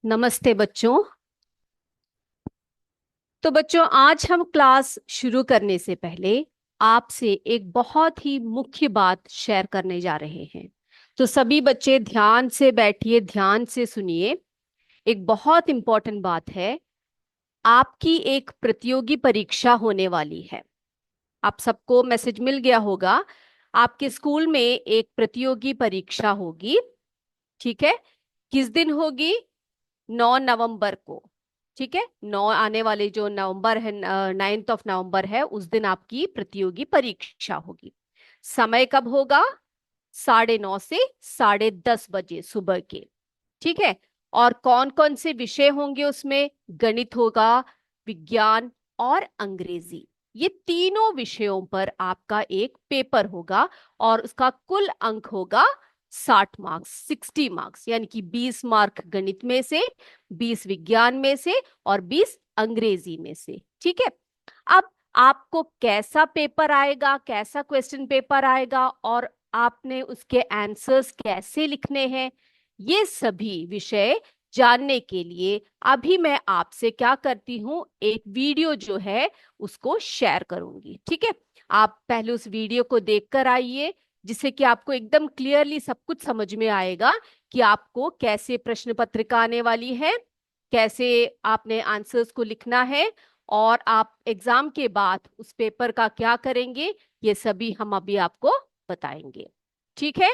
नमस्ते बच्चों। तो बच्चों, आज हम क्लास शुरू करने से पहले आपसे एक बहुत ही मुख्य बात शेयर करने जा रहे हैं। तो सभी बच्चे ध्यान से बैठिए, ध्यान से सुनिए। एक बहुत इंपॉर्टेंट बात है। आपकी एक प्रतियोगी परीक्षा होने वाली है। आप सबको मैसेज मिल गया होगा। आपके स्कूल में एक प्रतियोगी परीक्षा होगी। ठीक है। किस दिन होगी? 9 नवंबर को। ठीक है, 9 आने वाले जो नवंबर है, 9 ऑफ नवंबर है, उस दिन आपकी प्रतियोगी परीक्षा होगी। समय कब होगा? 9:30 से 10:30 बजे सुबह के। ठीक है। और कौन कौन से विषय होंगे उसमें? गणित होगा, विज्ञान और अंग्रेजी। ये तीनों विषयों पर आपका एक पेपर होगा। और उसका कुल अंक होगा 60 मार्क्स, 60 मार्क्स, यानी कि 20 मार्क गणित में से, 20 विज्ञान में से और 20 अंग्रेजी में से। ठीक है। अब आपको कैसा पेपर आएगा, कैसा क्वेश्चन पेपर आएगा और आपने उसके आंसर्स कैसे लिखने हैं, ये सभी विषय जानने के लिए अभी मैं आपसे क्या करती हूँ, एक वीडियो जो है उसको शेयर करूंगी। ठीक है। आप पहले उस वीडियो को देखकर आइए, जिससे कि आपको एकदम क्लियरली सब कुछ समझ में आएगा कि आपको कैसे प्रश्न पत्रिका आने वाली है, कैसे आपने आंसर्स को लिखना है और आप एग्जाम के बाद उस पेपर का क्या करेंगे, ये सभी हम अभी आपको बताएंगे। ठीक है।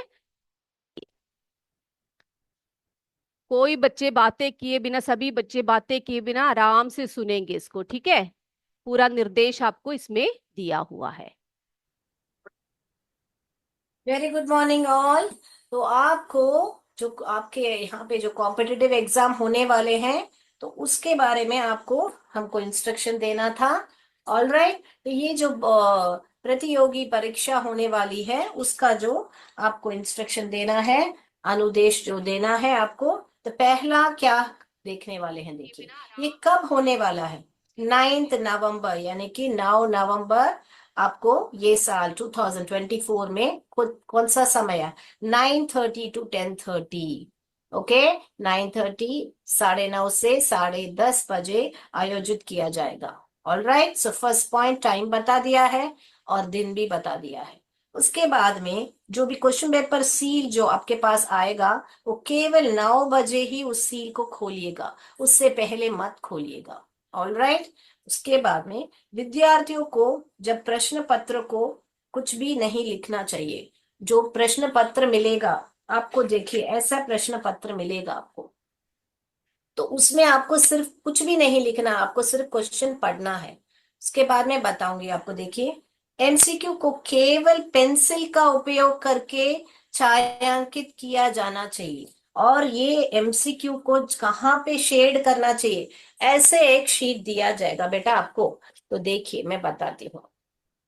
कोई बच्चे बातें किए बिना, सभी बच्चे बातें किए बिना आराम से सुनेंगे इसको। ठीक है। पूरा निर्देश आपको इसमें दिया हुआ है। Very good morning all. तो आपको जो आपके यहाँ पे जो कॉम्पिटिटिव एग्जाम होने वाले हैं, तो उसके बारे में आपको हमको इंस्ट्रक्शन देना था। All right. तो ये जो प्रतियोगी परीक्षा होने वाली है उसका जो आपको इंस्ट्रक्शन देना है, अनुदेश जो देना है आपको। तो पहला क्या देखने वाले हैं, देखिए ये कब होने वाला है। 9 नवंबर, यानी कि 9 नवंबर आपको ये साल 2024 में कौन सा समय है? 9:30 to 10:30। ओके। 9:30, 9:30 से 10:30 बजे आयोजित किया जाएगा। All right. So first point, time बता दिया है और दिन भी बता दिया है। उसके बाद में जो भी क्वेश्चन पेपर सील जो आपके पास आएगा, वो केवल 9 बजे ही उस सील को खोलिएगा, उससे पहले मत खोलिएगा। All right. उसके बाद में विद्यार्थियों को जब प्रश्न पत्र को कुछ भी नहीं लिखना चाहिए। जो प्रश्न पत्र मिलेगा आपको, देखिए ऐसा प्रश्न पत्र मिलेगा आपको, तो उसमें आपको सिर्फ कुछ भी नहीं लिखना, आपको सिर्फ क्वेश्चन पढ़ना है। उसके बाद मैं बताऊंगी आपको। देखिए, एमसीक्यू को केवल पेंसिल का उपयोग करके छायांकित किया जाना चाहिए। और ये एमसीक्यू को कहाँ पे शेड करना चाहिए, ऐसे एक शीट दिया जाएगा बेटा आपको। तो देखिए मैं बताती हूँ।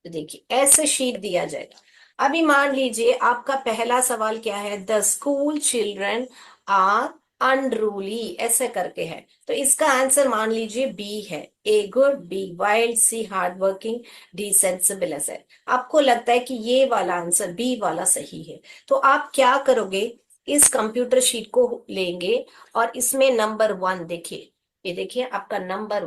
तो देखिए ऐसे शीट दिया जाएगा। अभी मान लीजिए आपका पहला सवाल क्या है, the school children are unruly, ऐसे करके है। तो इसका आंसर मान लीजिए बी है। A good, B wild, C hard working, D sensible है। आपको लगता है कि ये वाला आंसर बी वाला सही है, तो आप क्या करोगे, इस कंप्यूटर शीट को लेंगे और इसमें नंबर 1 देखिए। ये देखिए आपका नंबर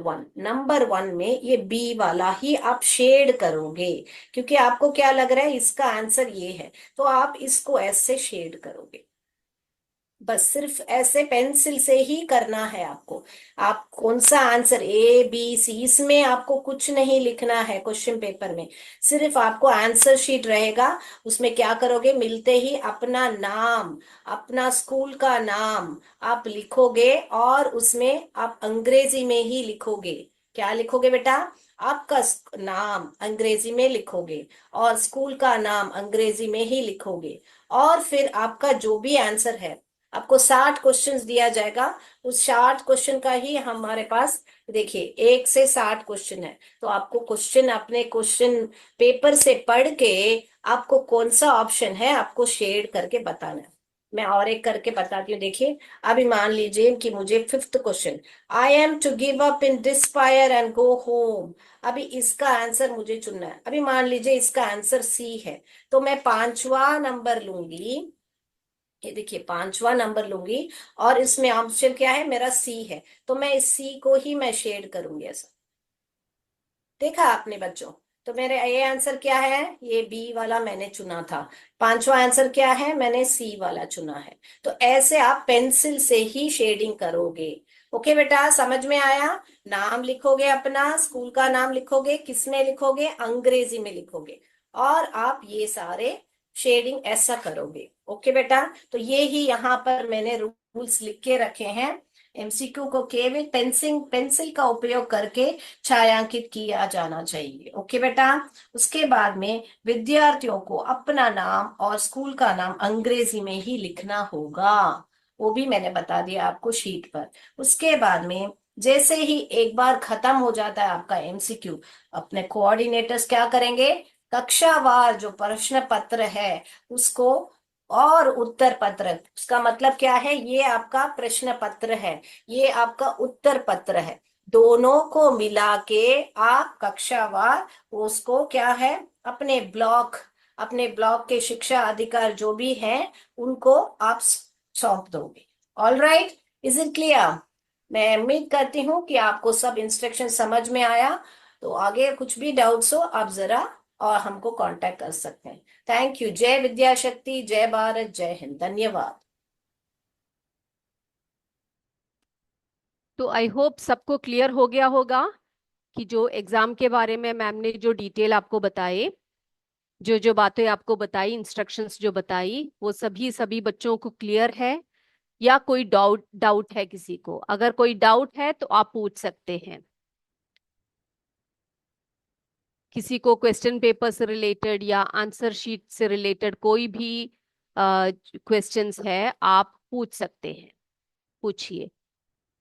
1 में ये बी वाला ही आप शेड करोगे, क्योंकि आपको क्या लग रहा है इसका आंसर ये है, तो आप इसको ऐसे शेड करोगे। बस सिर्फ ऐसे पेंसिल से ही करना है आपको। आप कौन सा आंसर, ए बी सी, इसमें आपको कुछ नहीं लिखना है क्वेश्चन पेपर में। सिर्फ आपको आंसर शीट रहेगा, उसमें क्या करोगे, मिलते ही अपना नाम, अपना स्कूल का नाम आप लिखोगे और उसमें आप अंग्रेजी में ही लिखोगे। क्या लिखोगे बेटा? आपका नाम अंग्रेजी में लिखोगे और स्कूल का नाम अंग्रेजी में ही लिखोगे। और फिर आपका जो भी आंसर है, आपको 60 क्वेश्चंस दिया जाएगा। उस 60 क्वेश्चन का ही हमारे पास, देखिए 1 से 60 क्वेश्चन है। तो आपको क्वेश्चन अपने क्वेश्चन पेपर से पढ़ के आपको कौन सा ऑप्शन है आपको शेड करके बताना है। मैं और एक करके बताती हूँ। देखिए अभी मान लीजिए कि मुझे fifth question, I am to give up in despair and go home. अभी इसका आंसर मुझे चुनना है। अभी मान लीजिए इसका आंसर सी है, तो मैं 5वां नंबर लूंगी। ये देखिए पांचवा नंबर लूंगी, और इसमें ऑप्शन क्या है, मेरा सी है, तो मैं इस सी को ही मैं शेड करूंगी ऐसा। देखा आपने बच्चों? तो मेरे ये आंसर क्या है, ये बी वाला मैंने चुना था। पांचवा आंसर क्या है, मैंने सी वाला चुना है। तो ऐसे आप पेंसिल से ही शेडिंग करोगे। ओके बेटा, समझ में आया? नाम लिखोगे, अपना स्कूल का नाम लिखोगे, किसमें लिखोगे, अंग्रेजी में लिखोगे, और आप ये सारे शेडिंग ऐसा करोगे। ओके बेटा, तो ये ही यहाँ पर मैंने रूल्स लिख के रखे हैं। एमसीक्यू को केवल पेंसिल पेंसिल का उपयोग करके छायांकित किया जाना चाहिए। ओके बेटा। उसके बाद में विद्यार्थियों को अपना नाम और स्कूल का नाम अंग्रेजी में ही लिखना होगा, वो भी मैंने बता दिया आपको शीट पर। उसके बाद में जैसे ही एक बार खत्म हो जाता है आपका एमसीक्यू, अपने कोऑर्डिनेटर्स क्या करेंगे, कक्षावार जो प्रश्न पत्र है उसको, और उत्तर पत्र, उसका मतलब क्या है, ये आपका प्रश्न पत्र है, ये आपका उत्तर पत्र है, दोनों को मिला के आप कक्षावार उसको क्या है, अपने ब्लॉक अपने ब्लॉक के शिक्षा अधिकार जो भी हैं उनको आप सौंप दोगे। All right, is it clear? मैं उम्मीद करती हूँ कि आपको सब इंस्ट्रक्शन समझ में आया। तो आगे कुछ भी डाउट्स हो आप जरा और हमको कांटेक्ट कर सकते हैं। Thank you. जय विद्याशक्ति, जय भारत, जय हिंद, धन्यवाद। तो आई होप सबको क्लियर हो गया होगा कि जो एग्जाम के बारे में मैम ने जो डिटेल आपको बताए, जो जो बातें आपको बताई, इंस्ट्रक्शंस जो बताई, वो सभी सभी बच्चों को क्लियर है, या कोई डाउट डाउट है किसी को? अगर कोई डाउट है तो आप पूछ सकते हैं। किसी को क्वेश्चन पेपर से रिलेटेड या आंसर शीट से रिलेटेड कोई भी क्वेश्चंस है, आप पूछ सकते हैं, पूछिए।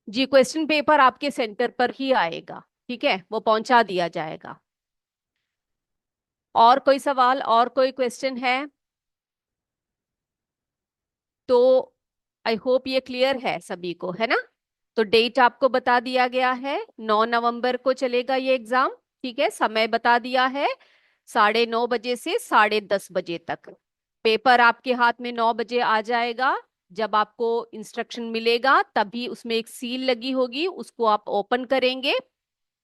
जी, क्वेश्चन पेपर आपके सेंटर पर ही आएगा, ठीक है, वो पहुंचा दिया जाएगा। और कोई सवाल, और कोई क्वेश्चन है? तो आई होप ये क्लियर है सभी को, है ना? तो डेट आपको बता दिया गया है, 9 नवंबर को चलेगा ये एग्जाम, ठीक है। समय बता दिया है, 9:30 बजे से 10:30 बजे तक। पेपर आपके हाथ में 9 बजे आ जाएगा। जब आपको इंस्ट्रक्शन मिलेगा तभी उसमें एक सील लगी होगी, उसको आप ओपन करेंगे,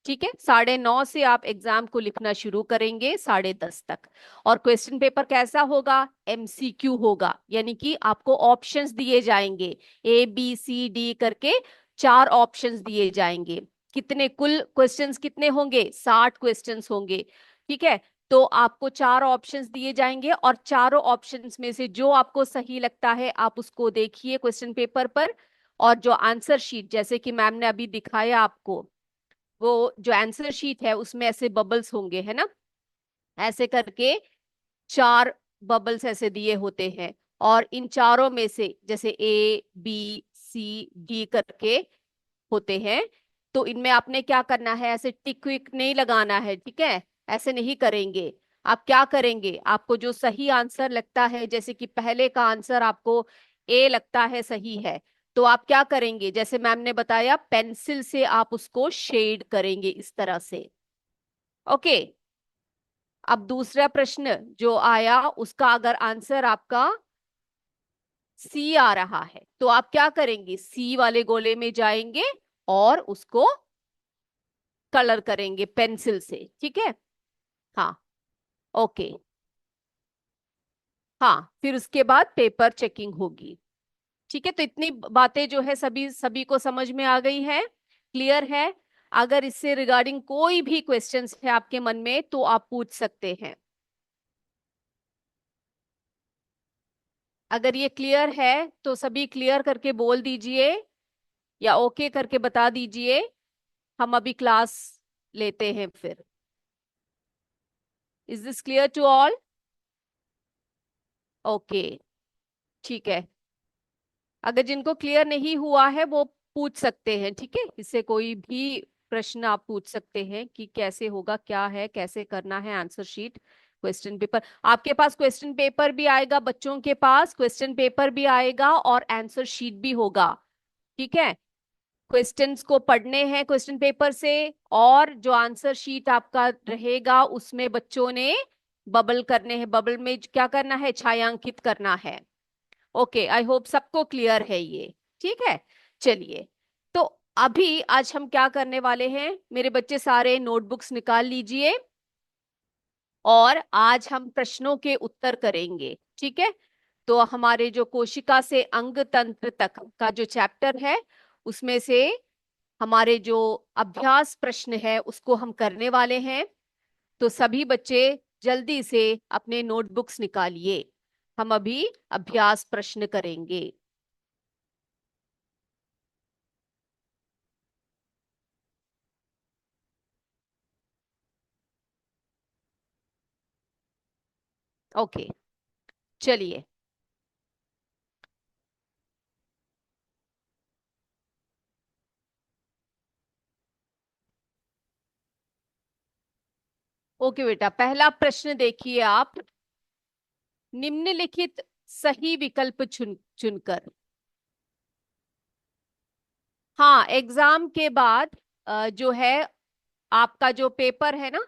ठीक है। 9:30 से आप एग्जाम को लिखना शुरू करेंगे 10:30 तक। और क्वेश्चन पेपर कैसा होगा? एमसीक्यू होगा, यानी कि आपको ऑप्शंस दिए जाएंगे, ABCD करके 4 ऑप्शंस दिए जाएंगे। कितने कुल क्वेश्चंस कितने होंगे? 60 क्वेश्चंस होंगे, ठीक है। तो आपको 4 ऑप्शंस दिए जाएंगे, और चारों ऑप्शंस में से जो आपको सही लगता है आप उसको देखिए क्वेश्चन पेपर पर। और जो आंसर शीट, जैसे कि मैम ने अभी दिखाया आपको, वो जो आंसर शीट है उसमें ऐसे बबल्स होंगे, है ना, ऐसे करके 4 बबल्स ऐसे दिए होते हैं। और इन चारों में से जैसे ABCD करके होते हैं, तो इनमें आपने क्या करना है, ऐसे टिक विक नहीं लगाना है, ठीक है। ऐसे नहीं करेंगे। आप क्या करेंगे, आपको जो सही आंसर लगता है, जैसे कि पहले का आंसर आपको A लगता है सही है, तो आप क्या करेंगे, जैसे मैम ने बताया, पेंसिल से आप उसको शेड करेंगे इस तरह से। ओके। अब दूसरा प्रश्न जो आया, उसका अगर आंसर आपका सी आ रहा है, तो आप क्या करेंगे, सी वाले गोले में जाएंगे और उसको कलर करेंगे पेंसिल से, ठीक है। हाँ, ओके। हाँ, फिर उसके बाद पेपर चेकिंग होगी, ठीक है। तो इतनी बातें जो है सभी सभी को समझ में आ गई है, क्लियर है? अगर इससे रिगार्डिंग कोई भी क्वेश्चंस है आपके मन में तो आप पूछ सकते हैं। अगर ये क्लियर है तो सभी क्लियर करके बोल दीजिए, या ओके करके बता दीजिए। हम अभी क्लास लेते हैं फिर। Is this clear to all? Okay, ठीक है। अगर जिनको क्लियर नहीं हुआ है वो पूछ सकते हैं, ठीक है। इससे कोई भी प्रश्न आप पूछ सकते हैं कि कैसे होगा, क्या है, कैसे करना है आंसर शीट, क्वेश्चन पेपर। आपके पास क्वेश्चन पेपर भी आएगा, बच्चों के पास क्वेश्चन पेपर भी आएगा और आंसर शीट भी होगा, ठीक है। क्वेश्चंस को पढ़ने हैं क्वेश्चन पेपर से, और जो आंसर शीट आपका रहेगा उसमें बच्चों ने बबल करने हैं, बबल में क्या करना है, छायांकित करना है। ओके, आई होप सबको क्लियर है ये। ठीक है, चलिए। तो अभी आज हम क्या करने वाले हैं, मेरे बच्चे सारे नोटबुक्स निकाल लीजिए, और आज हम प्रश्नों के उत्तर करेंगे। ठीक है, तो हमारे जो कोशिका से अंग तंत्र तक का जो चैप्टर है, उसमें से हमारे जो अभ्यास प्रश्न है उसको हम करने वाले हैं। तो सभी बच्चे जल्दी से अपने नोटबुक्स निकालिए, हम अभी अभ्यास प्रश्न करेंगे। ओके, चलिए। ओके बेटा, पहला प्रश्न देखिए आप। निम्नलिखित सही विकल्प चुनकर। हाँ, एग्जाम के बाद जो है आपका जो पेपर है ना,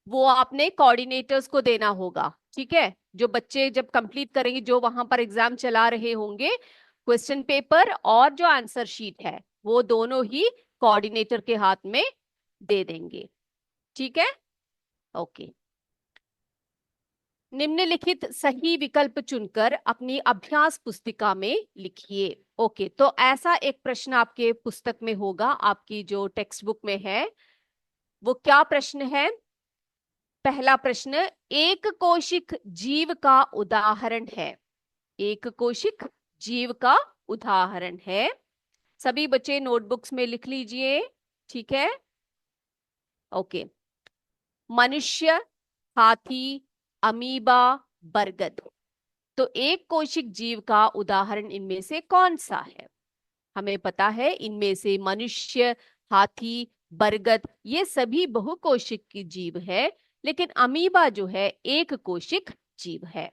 वो आपने कोऑर्डिनेटर्स को देना होगा। ठीक है, जो बच्चे जब कंप्लीट करेंगे, जो वहां पर एग्जाम चला रहे होंगे, क्वेश्चन पेपर और जो आंसर शीट है वो दोनों ही कोऑर्डिनेटर के हाथ में दे देंगे। ठीक है, ओके। निम्नलिखित सही विकल्प चुनकर अपनी अभ्यास पुस्तिका में लिखिए। ओके, तो ऐसा एक प्रश्न आपके पुस्तक में होगा, आपकी जो टेक्स्ट बुक में है। वो क्या प्रश्न है? पहला प्रश्न, एक कोशिक जीव का उदाहरण है। एक कोशिक जीव का उदाहरण है। सभी बच्चे नोटबुक्स में लिख लीजिए। ठीक है, ओके। मनुष्य, हाथी, अमीबा, बरगद। तो एक कोशिक जीव का उदाहरण इनमें से कौन सा है? हमें पता है इनमें से मनुष्य, हाथी, बरगद ये सभी बहुकोशिक की जीव है, लेकिन अमीबा जो है एक कोशिक जीव है।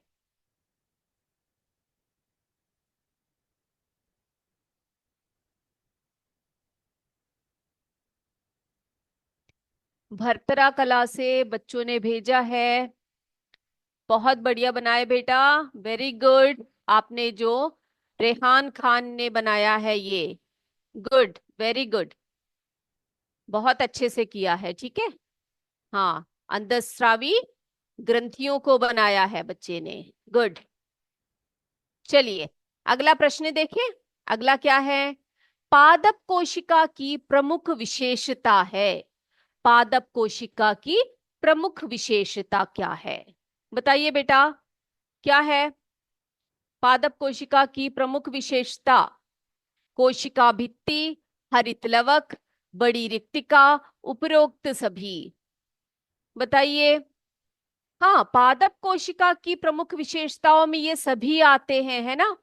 भरतरा कला से बच्चों ने भेजा है। बहुत बढ़िया बनाए बेटा, वेरी गुड। आपने जो रेहान खान ने बनाया है ये, गुड, वेरी गुड, बहुत अच्छे से किया है। ठीक है, हाँ, अंतःस्रावी ग्रंथियों को बनाया है बच्चे ने, गुड। चलिए, अगला प्रश्न देखें। अगला क्या है? पादप कोशिका की प्रमुख विशेषता है। पादप कोशिका की प्रमुख विशेषता क्या है? बताइए बेटा, क्या है पादप कोशिका की प्रमुख विशेषता? कोशिका भित्ति, हरित लवक, बड़ी रिक्तिका, उपरोक्त सभी। बताइए। हाँ, पादप कोशिका की प्रमुख विशेषताओं में ये सभी आते हैं, है ना।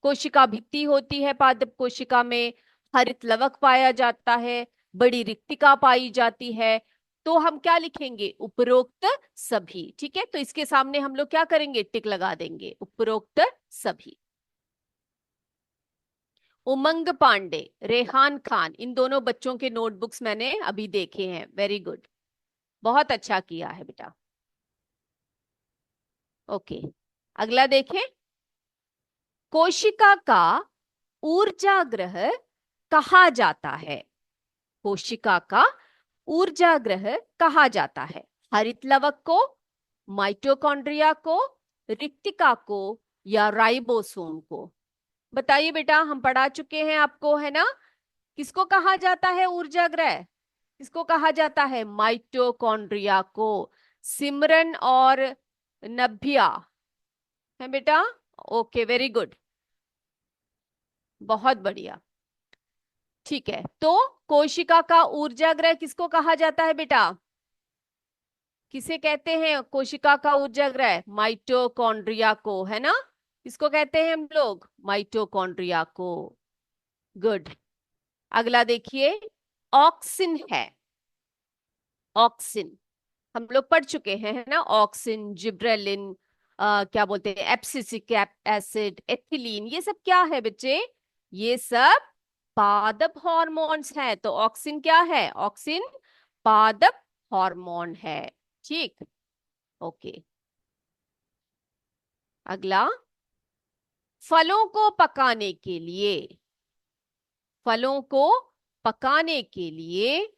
कोशिका भित्ति होती है पादप कोशिका में, हरित लवक पाया जाता है, बड़ी रिक्तिका पाई जाती है। तो हम क्या लिखेंगे? उपरोक्त सभी। ठीक है, तो इसके सामने हम लोग क्या करेंगे? टिक लगा देंगे, उपरोक्त सभी। उमंग पांडे, रेहान खान, इन दोनों बच्चों के नोटबुक्स मैंने अभी देखे हैं, वेरी गुड, बहुत अच्छा किया है बेटा। ओके, अगला देखें। कोशिका का ऊर्जा ग्रह कहा जाता है। कोशिका का ऊर्जा ग्रह कहा जाता है। हरित लवक को, माइटोकॉन्ड्रिया को, रिक्तिका को, या राइबोसोम को? बताइए बेटा, हम पढ़ा चुके हैं आपको, है ना। किसको कहा जाता है ऊर्जा ग्रह? किसको कहा जाता है? माइटोकॉन्ड्रिया को। सिमरन और नभ्या है बेटा, ओके, वेरी गुड, बहुत बढ़िया। ठीक है, तो कोशिका का ऊर्जा ग्रह किसको कहा जाता है बेटा? किसे कहते हैं कोशिका का ऊर्जा ग्रह? माइटोकॉन्ड्रिया को, है ना। किसको कहते हैं हम लोग? माइटोकॉन्ड्रिया को, गुड। अगला देखिए, ऑक्सिन है। ऑक्सिन हम लोग पढ़ चुके हैं, है ना। ऑक्सिन, जिब्रेलिन, क्या बोलते हैं, एब्सिसिक एसिड, एथिलीन, ये सब क्या है बच्चे? ये सब पादप हॉर्मोन्स हैं। तो ऑक्सिन क्या है? ऑक्सिन पादप हार्मोन है। ठीक, ओके। अगला, फलों को पकाने के लिए, फलों को पकाने के लिए,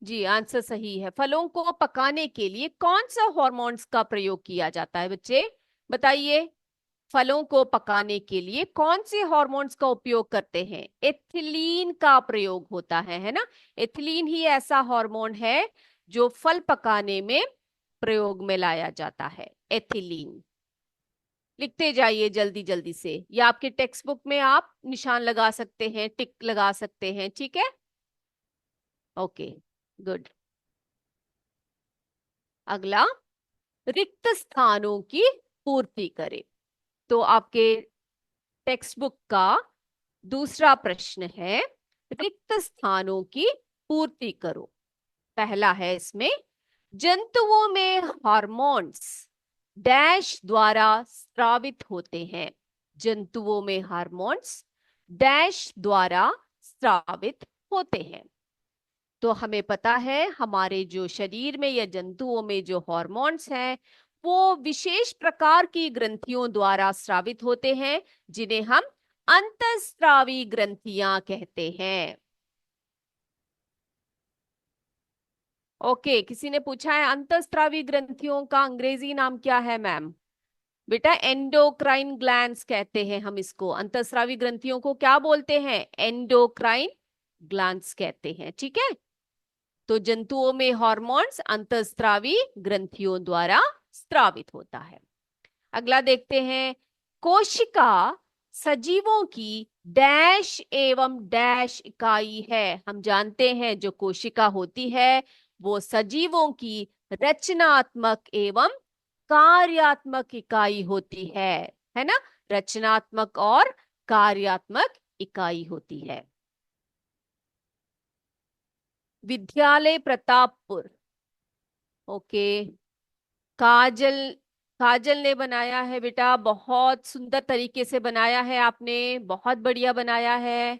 जी आंसर सही है, फलों को पकाने के लिए कौन सा हॉर्मोन्स का प्रयोग किया जाता है बच्चे, बताइए। फलों को पकाने के लिए कौन से हॉर्मोन्स का उपयोग करते हैं? एथिलीन का प्रयोग होता है ना। एथिलीन ही ऐसा हार्मोन है जो फल पकाने में प्रयोग में लाया जाता है, एथिलीन। लिखते जाइए जल्दी जल्दी से, या आपके टेक्स्ट बुक में आप निशान लगा सकते हैं, टिक लगा सकते हैं, ठीक है। Okay, good. अगला, रिक्त स्थानों की पूर्ति करें। तो आपके टेक्स्ट बुक का दूसरा प्रश्न है, रिक्त स्थानों की पूर्ति करो। पहला है इसमें, जंतुओं में हार्मोन्स डैश द्वारा स्रावित होते हैं। जंतुओं में हार्मोन्स डैश द्वारा स्रावित होते हैं। तो हमें पता है हमारे जो शरीर में या जंतुओं में जो हार्मोन्स हैं वो विशेष प्रकार की ग्रंथियों द्वारा स्रावित होते हैं, जिन्हें हम अंतःस्रावी ग्रंथियां कहते हैं। ओके, किसी ने पूछा है अंतःस्रावी ग्रंथियों का अंग्रेजी नाम क्या है मैम? बेटा एंडोक्राइन ग्लैंड्स कहते हैं हम इसको। अंतःस्रावी ग्रंथियों को क्या बोलते हैं? एंडोक्राइन ग्लैंड्स कहते हैं, ठीक है। तो जंतुओं में हार्मोन्स अंतःस्रावी ग्रंथियों द्वारा स्रावित होता है। अगला देखते हैं, कोशिका सजीवों की डैश एवं डैश इकाई है। हम जानते हैं जो कोशिका होती है वो सजीवों की रचनात्मक एवं कार्यात्मक इकाई होती है ना। रचनात्मक और कार्यात्मक इकाई होती है। विद्यालय प्रतापपुर, ओके। काजल, काजल ने बनाया है बेटा, बहुत सुंदर तरीके से बनाया है आपने, बहुत बढ़िया बनाया है,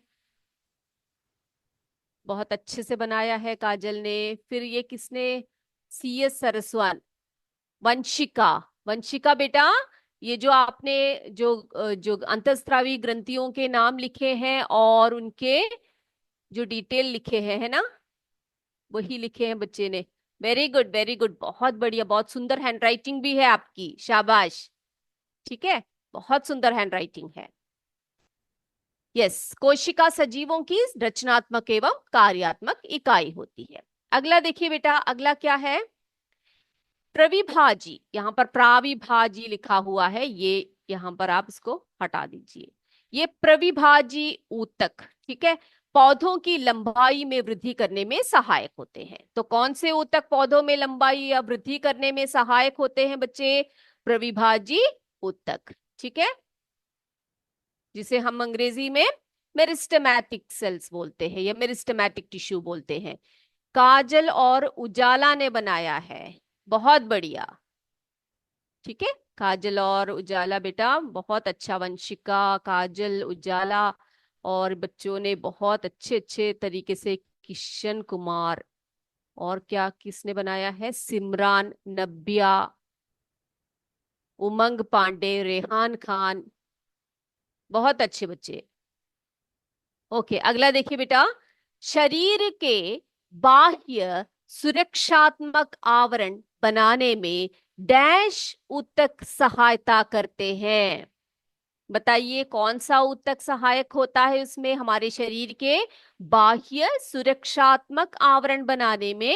बहुत अच्छे से बनाया है काजल ने। फिर ये किसने? CS सरस्वत, वंशिका। वंशिका बेटा, ये जो आपने जो अंतःस्रावी ग्रंथियों के नाम लिखे हैं और उनके जो डिटेल लिखे हैं, है ना, वही लिखे हैं बच्चे ने। वेरी गुड, वेरी गुड, बहुत बढ़िया, बहुत सुंदर हैंडराइटिंग भी है आपकी, शाबाश। ठीक है, बहुत सुंदर हैंडराइटिंग है। यस, कोशिका सजीवों की रचनात्मक एवं कार्यात्मक इकाई होती है। अगला देखिए बेटा, अगला क्या है? प्रविभाजी। यहाँ पर प्राविभाजी लिखा हुआ है, ये यहाँ पर आप इसको हटा दीजिए। ये प्रविभाजी ऊतक, ठीक है, पौधों की लंबाई में वृद्धि करने में सहायक होते हैं। तो कौन से ऊतक पौधों में लंबाई या वृद्धि करने में सहायक होते हैं बच्चे? प्रविभाजी ऊतक, ठीक है, जिसे हम अंग्रेजी में मेरिस्टेमैटिक सेल्स बोलते हैं या मेरिस्टेमैटिक टिश्यू बोलते हैं। काजल और उजाला ने बनाया है, बहुत बढ़िया, ठीक है। काजल और उजाला बेटा बहुत अच्छा, वंशिका, काजल, उजाला, और बच्चों ने बहुत अच्छे अच्छे तरीके से, किशन कुमार, और क्या किसने बनाया है? सिमरान, नब्या, उमंग पांडे, रेहान खान, बहुत अच्छे बच्चे। ओके, अगला देखिए बेटा, शरीर के बाह्य सुरक्षात्मक आवरण बनाने में डैश ऊतक सहायता करते हैं। बताइए कौन सा ऊतक सहायक होता है उसमें? हमारे शरीर के बाह्य सुरक्षात्मक आवरण बनाने में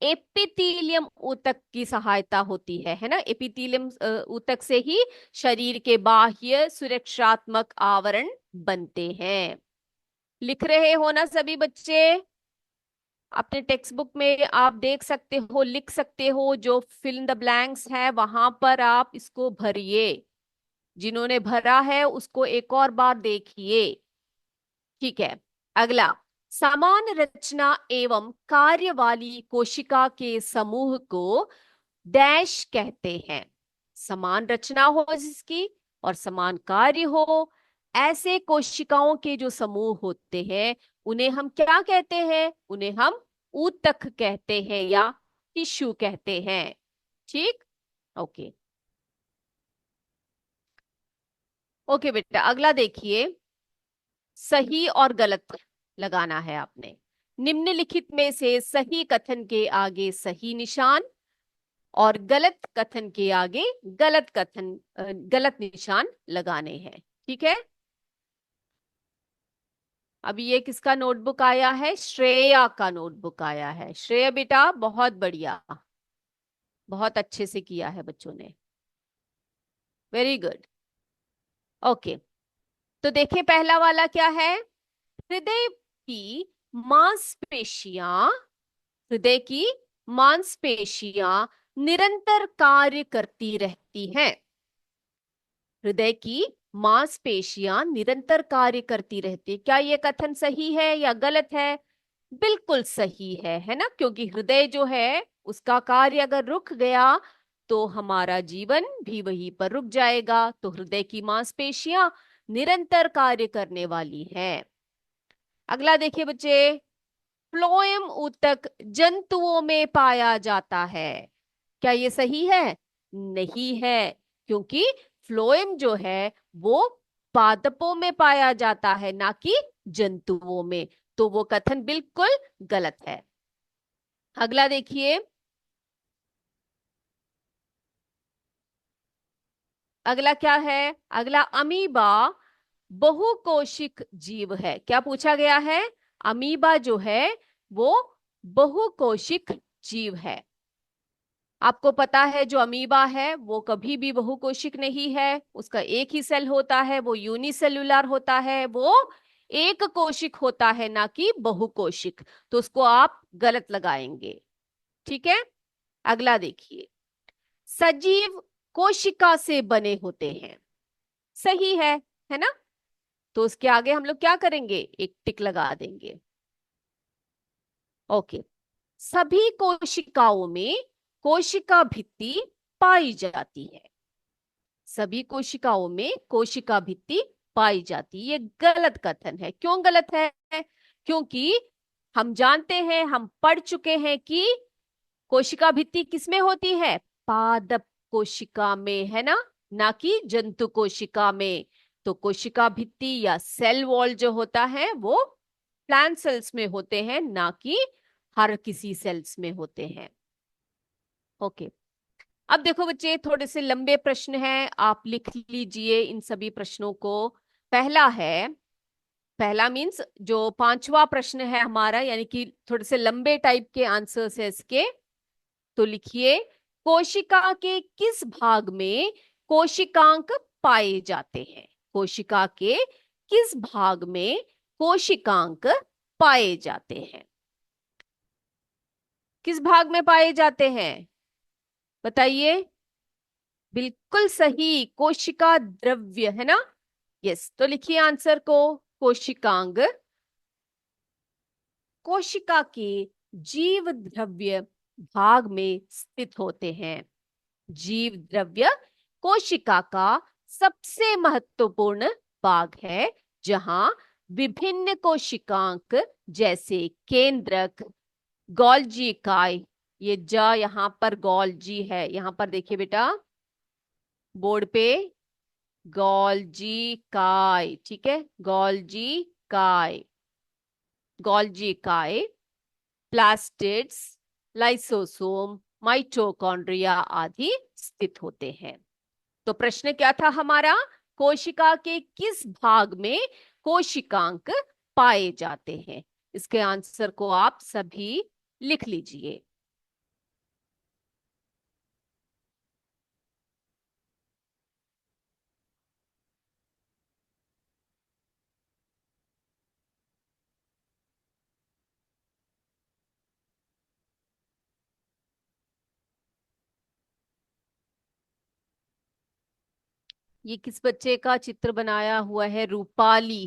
एपिथेलियम ऊतक की सहायता होती है ना। एपिथेलियम ऊतक से ही शरीर के बाह्य सुरक्षात्मक आवरण बनते हैं। लिख रहे हो ना सभी बच्चे? अपने टेक्स्ट बुक में आप देख सकते हो, लिख सकते हो, जो फिल इन द ब्लैंक्स है वहां पर आप इसको भरिए। जिन्होंने भरा है उसको एक और बार देखिए, ठीक है। अगला, समान रचना एवं कार्य वाली कोशिका के समूह को डैश कहते हैं। समान रचना हो जिसकी और समान कार्य हो, ऐसे कोशिकाओं के जो समूह होते हैं उन्हें हम क्या कहते हैं? उन्हें हम ऊतक कहते हैं या टिश्यू कहते हैं, ठीक। ओके, ओके बेटा, अगला देखिए, सही और गलत लगाना है आपने। निम्नलिखित में से सही कथन के आगे सही निशान और गलत कथन के आगे गलत निशान लगाने हैं। ठीक है। अभी ये किसका नोटबुक आया है? श्रेया का नोटबुक आया है। श्रेया बेटा बहुत बढ़िया, बहुत अच्छे से किया है बच्चों ने, वेरी गुड। ओके, तो देखिए पहला वाला क्या है? हृदय की मांसपेशियां हृदय की मांसपेशियां निरंतर कार्य करती रहती हैं। हृदय की मांसपेशियां निरंतर कार्य करती रहती है। क्या ये कथन सही है या गलत है? बिल्कुल सही है ना? क्योंकि हृदय जो है उसका कार्य अगर रुक गया तो हमारा जीवन भी वहीं पर रुक जाएगा। तो हृदय की मांसपेशियां निरंतर कार्य करने वाली हैं। अगला देखिए बच्चे, फ्लोएम ऊतक जंतुओं में पाया जाता है। क्या ये सही है? नहीं है, क्योंकि फ्लोएम जो है वो पादपों में पाया जाता है, ना कि जंतुओं में। तो वो कथन बिल्कुल गलत है। अगला देखिए, अगला क्या है? अगला, अमीबा बहुकोशिक जीव है। क्या पूछा गया है? अमीबा जो है वो बहुकोशिक जीव है। आपको पता है जो अमीबा है वो कभी भी बहुकोशिक नहीं है, उसका एक ही सेल होता है, वो यूनिसेलुलर होता है, वो एक कोशिक होता है, ना कि बहुकोशिक। तो उसको आप गलत लगाएंगे। ठीक है। अगला देखिए, सजीव कोशिका से बने होते हैं। सही है ना? तो उसके आगे हम लोग क्या करेंगे? एक टिक लगा देंगे। ओके, सभी कोशिकाओं में कोशिका भित्ति पाई जाती है। सभी कोशिकाओं में कोशिका भित्ति पाई जाती है, ये गलत कथन है। क्यों गलत है? क्योंकि हम जानते हैं, हम पढ़ चुके हैं कि कोशिका भित्ति किसमें होती है? पादप कोशिका में, है ना कि जंतु कोशिका में। तो कोशिका भित्ति या सेल वॉल जो होता है वो प्लांट सेल्स में होते हैं, ना कि हर किसी सेल्स में होते हैं। ओके, अब देखो बच्चे, थोड़े से लंबे प्रश्न हैं, आप लिख लीजिए इन सभी प्रश्नों को। पहला है, पहला मीन्स जो पांचवा प्रश्न है हमारा, यानी कि थोड़े से लंबे टाइप के आंसर्स है इसके। तो लिखिए, कोशिका के किस भाग में कोशिकांक पाए जाते हैं? कोशिका के किस भाग में कोशिकांक पाए जाते हैं? किस भाग में पाए जाते हैं? बताइए। बिल्कुल सही, कोशिका द्रव्य, है ना? यस, तो लिखिए आंसर को। कोशिकांग कोशिका के जीव द्रव्य भाग में स्थित होते हैं। जीव द्रव्य कोशिका का सबसे महत्वपूर्ण भाग है, जहां विभिन्न कोशिकांक जैसे केंद्रक, गोल्जी इकाई, ये जा यहाँ पर गोल्जी है, यहाँ पर देखिए बेटा बोर्ड पे, गोल्जी काय, ठीक है, गोल्जी काय, गोल्जी काय, प्लास्टिड्स, लाइसोसोम, माइटोकॉन्ड्रिया आदि स्थित होते हैं। तो प्रश्न क्या था हमारा? कोशिका के किस भाग में कोशिकांक पाए जाते हैं? इसके आंसर को आप सभी लिख लीजिए। ये किस बच्चे का चित्र बनाया हुआ है? रूपाली।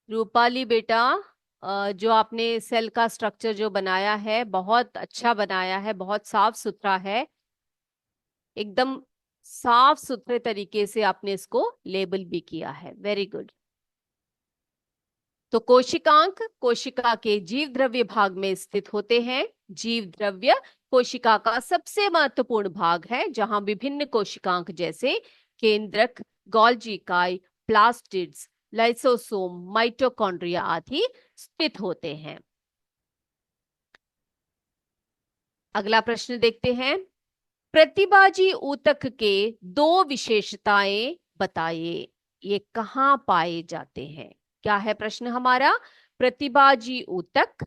रूपाली बेटा, जो आपने सेल का स्ट्रक्चर जो बनाया है बहुत अच्छा बनाया है, बहुत साफ सुथरा है, एकदम साफ सुथरे तरीके से आपने इसको लेबल भी किया है, वेरी गुड। तो कोशिकांक कोशिका के जीव द्रव्य भाग में स्थित होते हैं। जीव द्रव्य कोशिका का सबसे महत्वपूर्ण भाग है, जहां विभिन्न कोशिकांक जैसे केंद्रक, गोल्जी इकाई, प्लास्टिड्स, लाइसोसोम, माइटोकॉन्ड्रिया आदि स्थित होते हैं। अगला प्रश्न देखते हैं। प्रतिबाजी ऊतक के दो विशेषताएं बताइए, ये कहाँ पाए जाते हैं? क्या है प्रश्न हमारा? प्रतिबाजी ऊतक,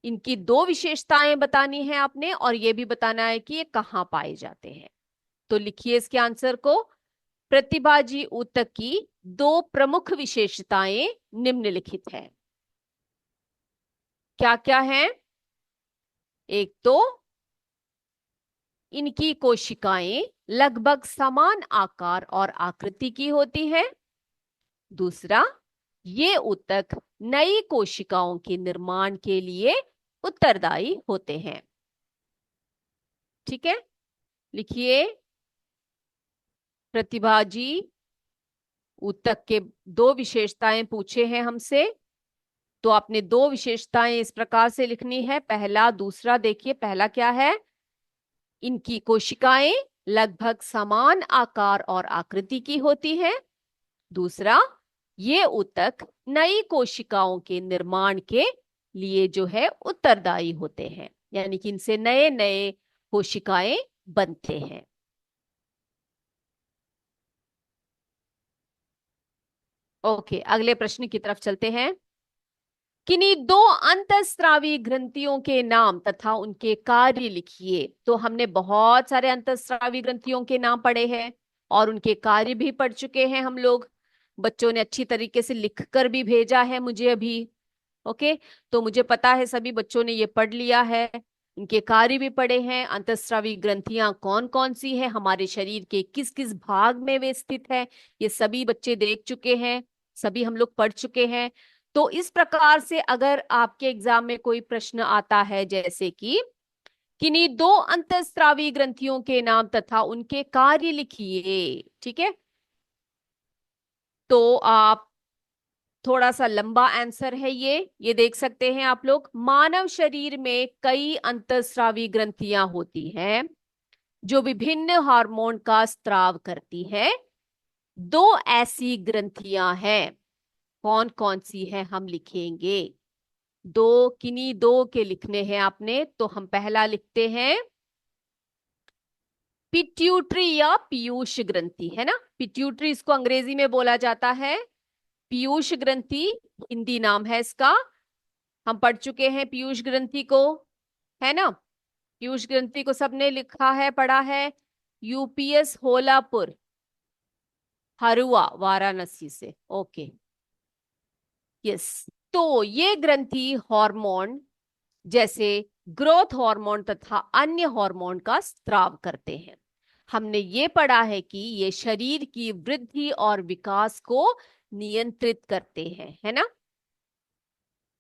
इनकी दो विशेषताएं बतानी है आपने और ये भी बताना है कि ये कहाँ पाए जाते हैं। तो लिखिए इसके आंसर को। प्रतिबाजी ऊतक की दो प्रमुख विशेषताएं निम्नलिखित है। क्या क्या है? एक तो इनकी कोशिकाएं लगभग समान आकार और आकृति की होती है। दूसरा, ये ऊतक नई कोशिकाओं के निर्माण के लिए उत्तरदायी होते हैं। ठीक है, लिखिए। प्रतिभाजी ऊतक के दो विशेषताएं पूछे हैं हमसे, तो आपने दो विशेषताएं इस प्रकार से लिखनी है। पहला, दूसरा देखिए, पहला क्या है? इनकी कोशिकाएं लगभग समान आकार और आकृति की होती है। दूसरा, ये ऊतक नई कोशिकाओं के निर्माण के लिए जो है उत्तरदायी होते हैं, यानी कि इनसे नए नए कोशिकाएं बनते हैं। ओके, अगले प्रश्न की तरफ चलते हैं। किन्हीं दो अंतःस्रावी ग्रंथियों के नाम तथा उनके कार्य लिखिए। तो हमने बहुत सारे अंतःस्रावी ग्रंथियों के नाम पढ़े हैं और उनके कार्य भी पढ़ चुके हैं हम लोग। बच्चों ने अच्छी तरीके से लिखकर भी भेजा है मुझे अभी। ओके, तो मुझे पता है सभी बच्चों ने ये पढ़ लिया है, इनके कार्य भी पढ़े हैं। अंतःस्रावी ग्रंथियां कौन कौन सी है, हमारे शरीर के किस किस भाग में वे स्थित है, ये सभी बच्चे देख चुके हैं, सभी हम लोग पढ़ चुके हैं। तो इस प्रकार से अगर आपके एग्जाम में कोई प्रश्न आता है जैसे कि किन्हीं दो अंतःस्रावी ग्रंथियों के नाम तथा उनके कार्य लिखिए, ठीक है, तो आप थोड़ा सा लंबा आंसर है ये देख सकते हैं आप लोग। मानव शरीर में कई अंतःस्रावी ग्रंथियां होती हैं जो विभिन्न हार्मोन का स्त्राव करती है। दो ऐसी ग्रंथियां हैं, कौन कौन सी है हम लिखेंगे। दो, किन्हीं दो के लिखने हैं आपने, तो हम पहला लिखते हैं पिट्यूटरी या पीयूष ग्रंथि, है ना। पिट्यूटरी इसको अंग्रेजी में बोला जाता है, पीयूष ग्रंथि हिंदी नाम है इसका। हम पढ़ चुके हैं पीयूष ग्रंथि को, है ना। पीयूष ग्रंथि को सबने लिखा है, पढ़ा है। यूपीएस होलापुर, हरुआ, वाराणसी से। Okay, yes. तो ये ग्रंथि हार्मोन जैसे ग्रोथ हार्मोन तथा अन्य हार्मोन का स्त्राव करते हैं। हमने ये पढ़ा है कि ये शरीर की वृद्धि और विकास को नियंत्रित करते हैं, है ना।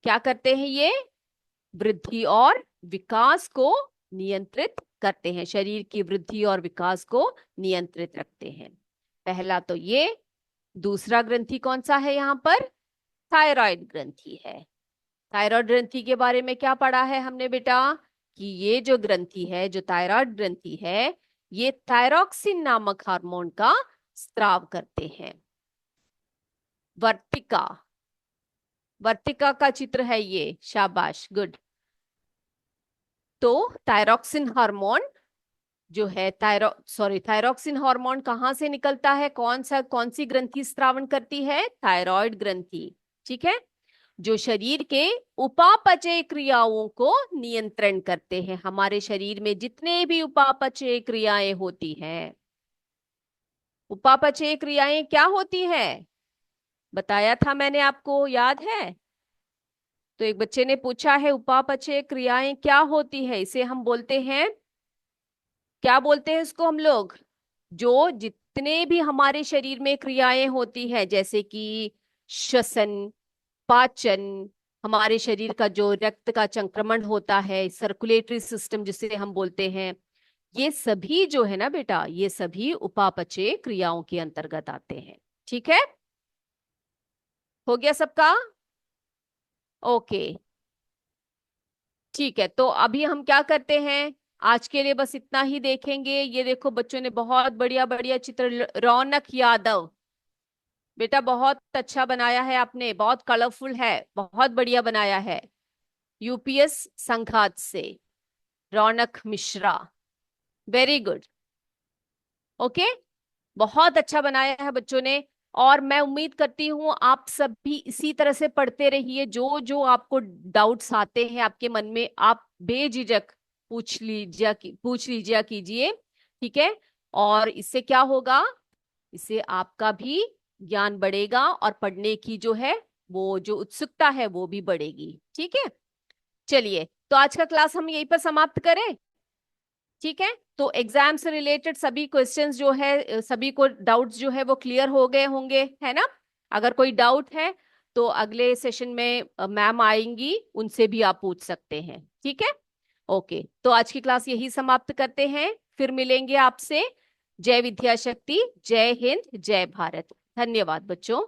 क्या करते हैं ये? वृद्धि और विकास को नियंत्रित करते हैं, शरीर की वृद्धि और विकास को नियंत्रित रखते हैं। पहला तो ये। दूसरा ग्रंथि कौन सा है यहाँ पर? थायराइड ग्रंथि है। थायराइड ग्रंथि के बारे में क्या पढ़ा है हमने बेटा? कि ये जो ग्रंथि है, जो थायराइड ग्रंथि है, ये थायरोक्सिन नामक हार्मोन का स्त्राव करते हैं। वर्तिका, वर्तिका का चित्र है ये, शाबाश, गुड। तो थायरोक्सिन हार्मोन जो है, थायरोक्सिन हार्मोन कहाँ से निकलता है? कौन सी ग्रंथि स्त्रावन करती है? थायराइड ग्रंथि, ठीक है, जो शरीर के उपापचय क्रियाओं को नियंत्रण करते हैं। हमारे शरीर में जितने भी उपापचय क्रियाएं होती हैं, उपापचय क्रियाएं क्या होती है बताया था मैंने आपको, याद है? तो एक बच्चे ने पूछा है उपापचय क्रियाएं क्या होती है, इसे हम बोलते हैं, क्या बोलते हैं इसको हम लोग? जो जितने भी हमारे शरीर में क्रियाएं होती है, जैसे कि श्वसन, पाचन, हमारे शरीर का जो रक्त का संक्रमण होता है, सर्कुलेटरी सिस्टम जिसे हम बोलते हैं, ये सभी जो है ना बेटा, ये सभी उपापचय क्रियाओं के अंतर्गत आते हैं। ठीक है, हो गया सबका? ओके, ठीक है। तो अभी हम क्या करते हैं, आज के लिए बस इतना ही देखेंगे। ये देखो बच्चों ने बहुत बढ़िया बढ़िया चित्र, रौनक यादव, बेटा बहुत अच्छा बनाया है आपने, बहुत कलरफुल है, बहुत बढ़िया बनाया है। यूपीएस संघात से रौनक मिश्रा, वेरी गुड। ओके, बहुत अच्छा बनाया है बच्चों ने। और मैं उम्मीद करती हूं आप सब भी इसी तरह से पढ़ते रहिए। जो जो आपको डाउट्स आते हैं आपके मन में, आप बेझिझक पूछ लीजिए कीजिए, ठीक है। और इससे क्या होगा, इससे आपका भी ज्ञान बढ़ेगा और पढ़ने की जो है वो जो उत्सुकता है वो भी बढ़ेगी, ठीक है। चलिए, तो आज का क्लास हम यहीं पर समाप्त करें, ठीक है। तो एग्जाम से रिलेटेड सभी क्वेश्चंस जो है, सभी को डाउट्स जो है वो क्लियर हो गए होंगे, है ना। अगर कोई डाउट है तो अगले सेशन में मैम आएंगी, उनसे भी आप पूछ सकते हैं, ठीक है। ओके, तो आज की क्लास यही समाप्त करते हैं, फिर मिलेंगे आपसे। जय विद्या शक्ति, जय हिंद, जय भारत। धन्यवाद बच्चों।